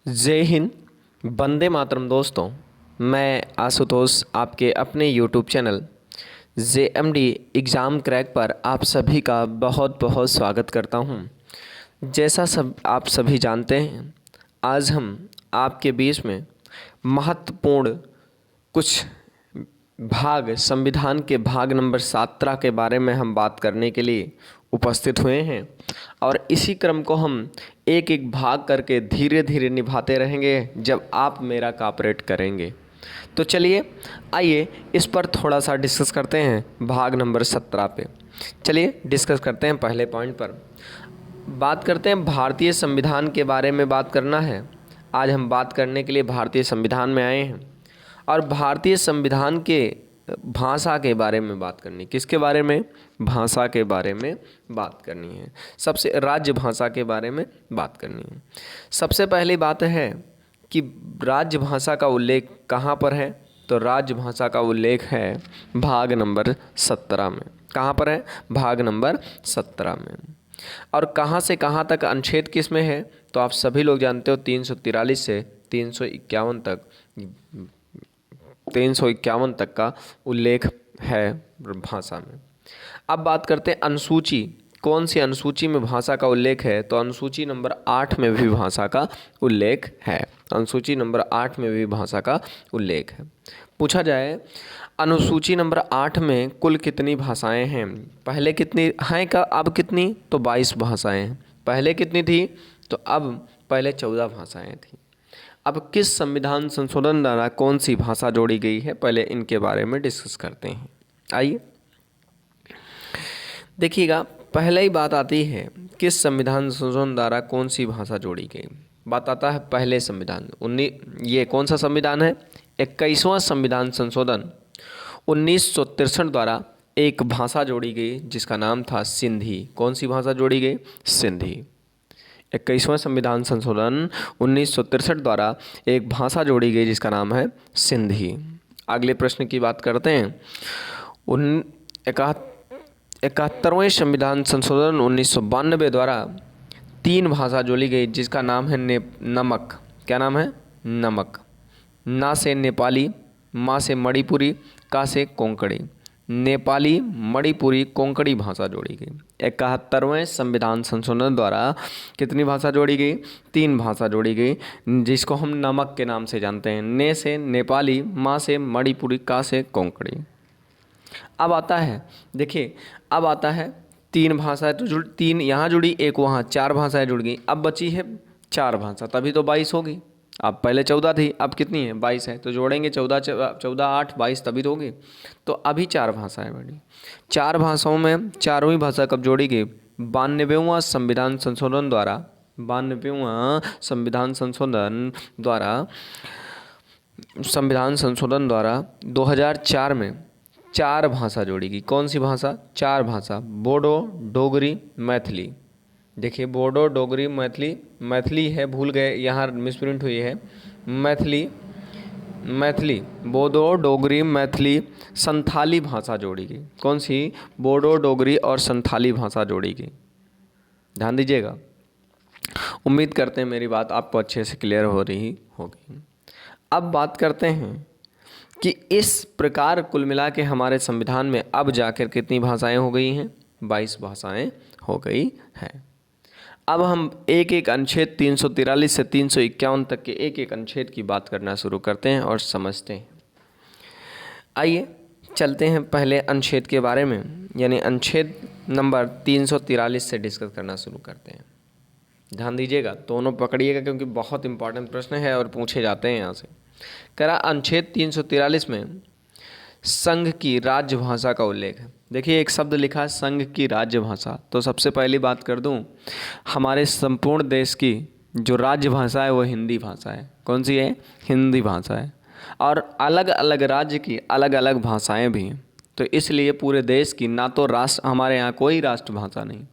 जय हिंद। वंदे मातरम दोस्तों। मैं आशुतोष आपके अपने YouTube channel JMD exam crack पर आप सभी का बहुत बहुत स्वागत करता हूं। जैसा सब आप सभी जानते हैं, आज हम आपके बीच में महत्वपूर्ण कुछ भाग संविधान के भाग नंबर 17 के बारे में हम बात करने के लिए उपस्थित हुए हैं और इसी क्रम को हम एक एक भाग करके धीरे धीरे निभाते रहेंगे जब आप मेरा कॉपरेट करेंगे। तो चलिए आइए इस पर थोड़ा सा डिस्कस करते हैं भाग नंबर 17 पे। चलिए डिस्कस करते हैं। पहले पॉइंट पर बात करते हैं, भारतीय संविधान के बारे में बात करना है। आज हम बात करने के लिए भारतीय संविधान में आए हैं और भारतीय संविधान के भाषा के बारे में बात करनी। किसके बारे में? भाषा के बारे में बात करनी है। सबसे राज्य भाषा के बारे में बात करनी है। सबसे पहली बात है कि राज्य भाषा का उल्लेख कहाँ पर है? तो राज्य भाषा का उल्लेख है भाग नंबर 17 में। कहाँ पर है? भाग नंबर 17 में। और कहाँ से कहाँ तक अनुच्छेद किस में है? तो आप सभी लोग जानते हो 343 से 351 तक का उल्लेख है भाषा में। अब बात करते हैं अनुसूची। कौन सी अनुसूची में भाषा का उल्लेख है? तो अनुसूची नंबर 8 में भी भाषा का उल्लेख है। अनुसूची नंबर 8 में भी भाषा का उल्लेख है। पूछा जाए अनुसूची नंबर 8 में कुल कितनी भाषाएं हैं? पहले कितनी हैं का अब कितनी? तो 22 भाषाएं हैं। पहले कितनी थी? तो अब पहले 14 भाषाएं थी। अब किस संविधान संशोधन द्वारा कौन सी भाषा जोड़ी गई है? पहले इनके बारे में डिस्कस करते हैं। आइए देखिएगा, पहले ही बात आती है किस संविधान संशोधन द्वारा कौन सी भाषा जोड़ी गई। बात आता है पहले संविधान ये कौन सा संविधान है? 21वां संविधान संशोधन 1963 द्वारा एक भाषा जोड़ी गई जिसका नाम था सिंधी। कौन सी भाषा जोड़ी गई? सिंधी। 21वां संविधान संशोधन 1963 द्वारा एक भाषा जोड़ी गई जिसका नाम है सिंधी। अगले प्रश्न की बात करते हैं। 71वें संविधान संशोधन 1992 द्वारा 3 भाषा जोड़ी गई जिसका नाम है नमक। क्या नाम है? नमक। ना से नेपाली, मा से मणिपुरी, का से कोंकणी। नेपाली, मणिपुरी, कोंकणी भाषा जोड़ी गई। 71वें संविधान संशोधन द्वारा कितनी भाषा जोड़ी गई? 3 भाषा जोड़ी गई जिसको हम नमक के नाम से जानते हैं। ने से नेपाली, मा से मणिपुरी, का से कोंकणी। अब आता है, देखिए अब आता है 3 भाषाएं तो 3 यहाँ जुड़ी, एक वहाँ, 4 भाषाएं जुड़ गई। अब बची है 4 भाषा, तभी तो 22 होगी। अब पहले 14 थी, अब कितनी है? 22 है। तो जोड़ेंगे 14 8 22 तभी तो होगी। तो अभी 4 भाषाएं बनी। 4 भाषाओं में 4वीं भाषा कब जोड़ी गई? 92वां संविधान संशोधन द्वारा 92वां संविधान संशोधन द्वारा 2004 में 4 भाषा जोड़ी गई। कौन सी भाषा? 4 भाषा, बोडो, डोगरी, मैथिली। देखिए बोडो, डोगरी, मैथिली है, भूल गए, यहाँ मिसप्रिंट हुई है। मैथिली, बोडो, डोगरी, मैथिली, संथाली भाषा जोड़ी गई। कौन सी? बोडो, डोगरी और संथाली भाषा जोड़ी गई। ध्यान दीजिएगा। उम्मीद करते हैं मेरी बात आपको अच्छे से क्लियर हो रही होगी। अब बात करते हैं कि इस प्रकार कुल मिला के हमारे संविधान में अब जाकर कितनी भाषाएं हो गई हैं? 22 भाषाएं हो गई हैं। अब हम एक एक अनुच्छेद 343 से 351 तक के एक एक अनुच्छेद की बात करना शुरू करते हैं और समझते हैं। आइए चलते हैं पहले अनुच्छेद के बारे में, यानी अनुच्छेद नंबर 343 से डिस्कस करना शुरू करते हैं। ध्यान दीजिएगा, दोनों पकड़िएगा क्योंकि बहुत इंपॉर्टेंट प्रश्न है और पूछे जाते हैं यहाँ से। कह रहा अनुच्छेद 343 में संघ की राज्य भाषा का उल्लेख है। देखिए एक शब्द लिखा है संघ की राज्य भाषा। तो सबसे पहली बात कर दूं, हमारे संपूर्ण देश की जो राज्य भाषा है वो हिंदी भाषा है। कौन सी है? हिंदी भाषा है। और अलग अलग राज्य की अलग अलग भाषाएं भी हैं। तो इसलिए पूरे देश की ना तो हमारे यहाँ कोई राष्ट्रभाषा नहीं,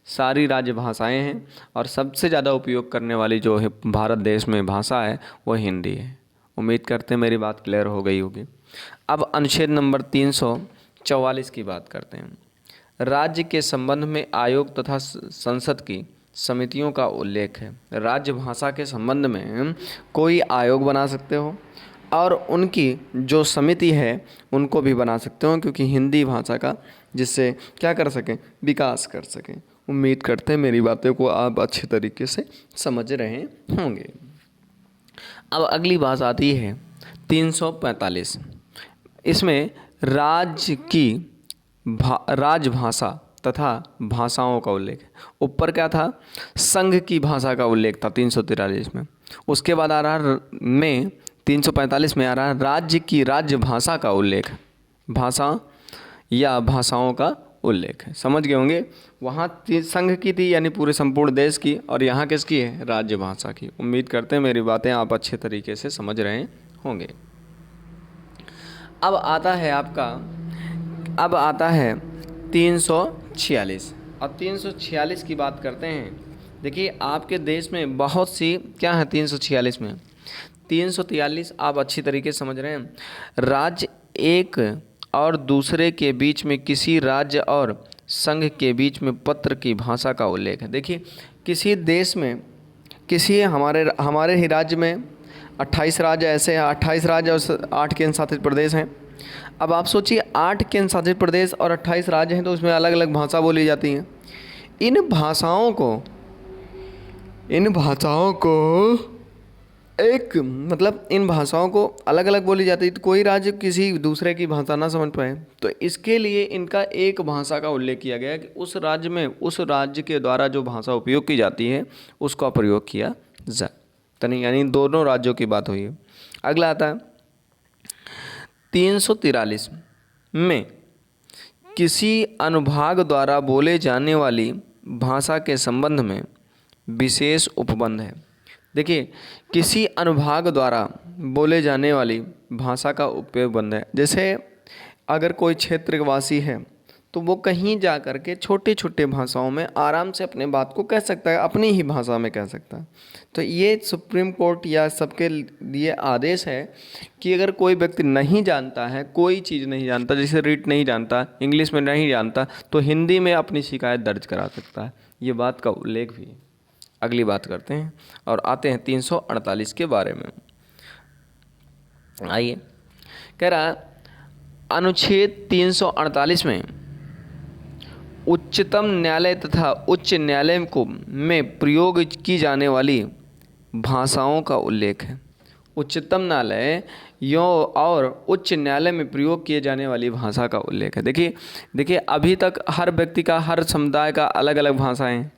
सारी राज्य भाषाएं हैं और सबसे ज़्यादा उपयोग करने वाली जो है भारत देश में भाषा है वो हिंदी है। उम्मीद करते हैं मेरी बात क्लियर हो गई होगी। अब अनुच्छेद नंबर 344 की बात करते हैं। राज्य के संबंध में आयोग तथा संसद की समितियों का उल्लेख है। राज्य भाषा के संबंध में कोई आयोग बना सकते हो और उनकी जो समिति है उनको भी बना सकते हो, क्योंकि हिंदी भाषा का जिससे क्या कर सकें, विकास कर सकें। उम्मीद करते हैं मेरी बातों को आप अच्छे तरीके से समझ रहे होंगे। अब अगली बात आती है 345। इसमें राजभाषा तथा भाषाओं का उल्लेख है। ऊपर क्या था, संघ की भाषा का उल्लेख था 343 में। उसके बाद आ रहा में 345 में आ रहा राज्य की राज्य भाषा का उल्लेख, भाषा या भाषाओं का उल्लेख है। समझ गए होंगे, वहाँ संघ की थी यानी पूरे संपूर्ण देश की, और यहाँ किसकी है, राज्य भाषा की। उम्मीद करते हैं मेरी बातें आप अच्छे तरीके से समझ रहे होंगे। अब आता है 346। अब 346 की बात करते हैं। देखिए आपके देश में बहुत सी क्या है 346 में। 343 आप अच्छी तरीके से समझ रहे हैं। राज्य एक और दूसरे के बीच में किसी राज्य और संघ के बीच में पत्र की भाषा का उल्लेख है। देखिए किसी देश में, किसी हमारे ही राज्य में 28 राज्य ऐसे हैं, 28 राज्य और 8 केंद्र शासित प्रदेश हैं। अब आप सोचिए 8 केंद्र शासित प्रदेश और 28 राज्य हैं, तो उसमें अलग अलग भाषा बोली जाती हैं। इन भाषाओं को अलग अलग बोली जाती है, तो कोई राज्य किसी दूसरे की भाषा ना समझ पाए, तो इसके लिए इनका एक भाषा का उल्लेख किया गया कि उस राज्य में उस राज्य के द्वारा जो भाषा उपयोग की जाती है उसका प्रयोग किया जाए। तो नहीं, यानी दोनों राज्यों की बात हुई है। अगला आता है 343 में किसी अनुभाग द्वारा बोले जाने वाली भाषा के संबंध में विशेष उपबंध है। देखिए किसी अनुभाग द्वारा बोले जाने वाली भाषा का उपबंध है। जैसे अगर कोई क्षेत्रवासी है तो वो कहीं जा कर के छोटे छोटे भाषाओं में आराम से अपने बात को कह सकता है, अपनी ही भाषा में कह सकता है। तो ये सुप्रीम कोर्ट या सबके लिए आदेश है कि अगर कोई व्यक्ति नहीं जानता है, कोई चीज़ नहीं जानता, जैसे रीड नहीं जानता, इंग्लिश में नहीं जानता, तो हिंदी में अपनी शिकायत दर्ज करा सकता है। ये बात का उल्लेख भी है। अगली बात करते हैं और आते हैं 348 के बारे में। आइए, कह रहा अनुच्छेद 348 में उच्चतम न्यायालय तथा उच्च न्यायालय को में प्रयोग की जाने वाली भाषाओं का उल्लेख है। उच्चतम न्यायालय और उच्च न्यायालय में प्रयोग किए जाने वाली भाषा का उल्लेख है। देखिए अभी तक हर व्यक्ति का, हर समुदाय का अलग अलग भाषाएं हैं,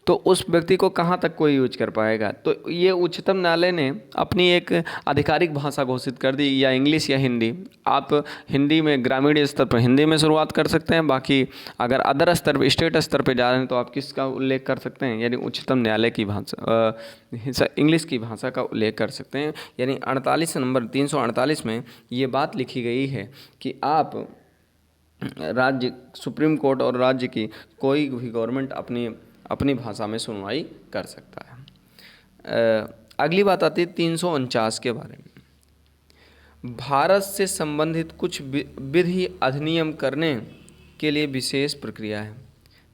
तो उस व्यक्ति को कहाँ तक कोई यूज कर पाएगा। तो ये उच्चतम न्यायालय ने अपनी एक आधिकारिक भाषा घोषित कर दी, या इंग्लिश या हिंदी। आप हिंदी में ग्रामीण स्तर पर हिंदी में शुरुआत कर सकते हैं, बाकी अगर अदर स्तर पर, स्टेट स्तर पर जा रहे हैं तो आप किसका उल्लेख कर सकते हैं, यानी उच्चतम न्यायालय की भाषा, इंग्लिश की भाषा का उल्लेख कर सकते हैं। यानी 48 नंबर 348 में ये बात लिखी गई है कि आप राज्य, सुप्रीम कोर्ट और राज्य की कोई भी गवर्नमेंट अपनी भाषा में सुनवाई कर सकता है। अगली बात आती है 349 के बारे में। भारत से संबंधित कुछ विधि अधिनियम करने के लिए विशेष प्रक्रिया है।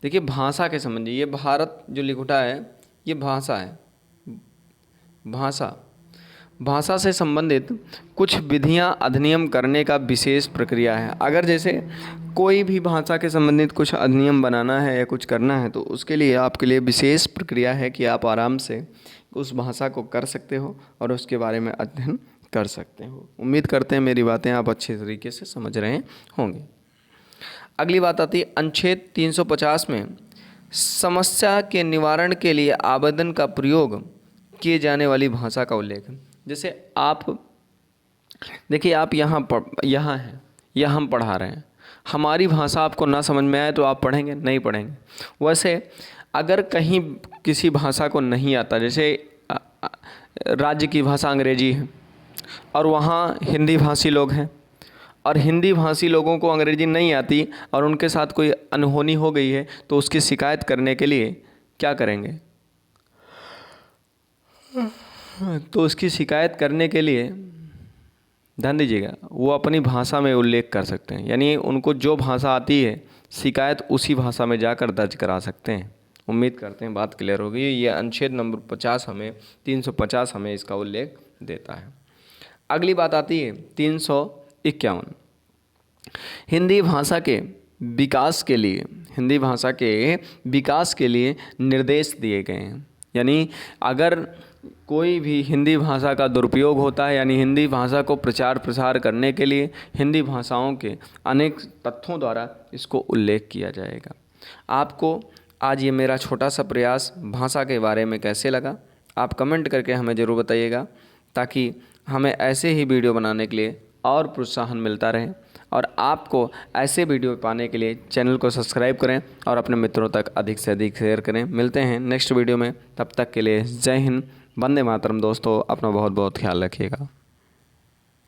देखिए भाषा के संबंध, ये भारत जो लिखा है ये भाषा है। भाषा से संबंधित कुछ विधियां अधिनियम करने का विशेष प्रक्रिया है। अगर जैसे कोई भी भाषा के संबंधित कुछ अधिनियम बनाना है या कुछ करना है, तो उसके लिए आपके लिए विशेष प्रक्रिया है कि आप आराम से उस भाषा को कर सकते हो और उसके बारे में अध्ययन कर सकते हो। उम्मीद करते हैं मेरी बातें आप अच्छे तरीके से समझ रहे होंगे। अगली बात आती है अनुच्छेद 350 में समस्या के निवारण के लिए आवेदन का प्रयोग किए जाने वाली भाषा का उल्लेख। जैसे आप देखिए, आप यहाँ हैं या हम पढ़ा रहे हैं, हमारी भाषा आपको ना समझ में आए तो आप पढ़ेंगे नहीं पढ़ेंगे। वैसे अगर कहीं किसी भाषा को नहीं आता, जैसे राज्य की भाषा अंग्रेजी है और वहाँ हिंदी भाषी लोग हैं, और हिंदी भाषी लोगों को अंग्रेजी नहीं आती और उनके साथ कोई अनहोनी हो गई है, तो उसकी शिकायत करने के लिए क्या करेंगे, तो उसकी शिकायत करने के लिए ध्यान दीजिएगा, वो अपनी भाषा में उल्लेख कर सकते हैं। यानी उनको जो भाषा आती है शिकायत उसी भाषा में जाकर दर्ज करा सकते हैं। उम्मीद करते हैं बात क्लियर होगी। ये अनुच्छेद नंबर 50 हमें 350 हमें इसका उल्लेख देता है। अगली बात आती है 351। हिंदी भाषा के विकास के लिए, हिंदी भाषा के विकास के लिए निर्देश दिए गए हैं। यानी अगर कोई भी हिंदी भाषा का दुरुपयोग होता है, यानी हिंदी भाषा को प्रचार प्रसार करने के लिए हिंदी भाषाओं के अनेक तथ्यों द्वारा इसको उल्लेख किया जाएगा। आपको आज ये मेरा छोटा सा प्रयास भाषा के बारे में कैसे लगा, आप कमेंट करके हमें ज़रूर बताइएगा, ताकि हमें ऐसे ही वीडियो बनाने के लिए और प्रोत्साहन मिलता रहे। और आपको ऐसे वीडियो पाने के लिए चैनल को सब्सक्राइब करें और अपने मित्रों तक अधिक से अधिक शेयर करें। मिलते हैं नेक्स्ट वीडियो में, तब तक के लिए जय हिंद, वंदे मातरम। दोस्तों, अपना बहुत बहुत ख्याल रखिएगा।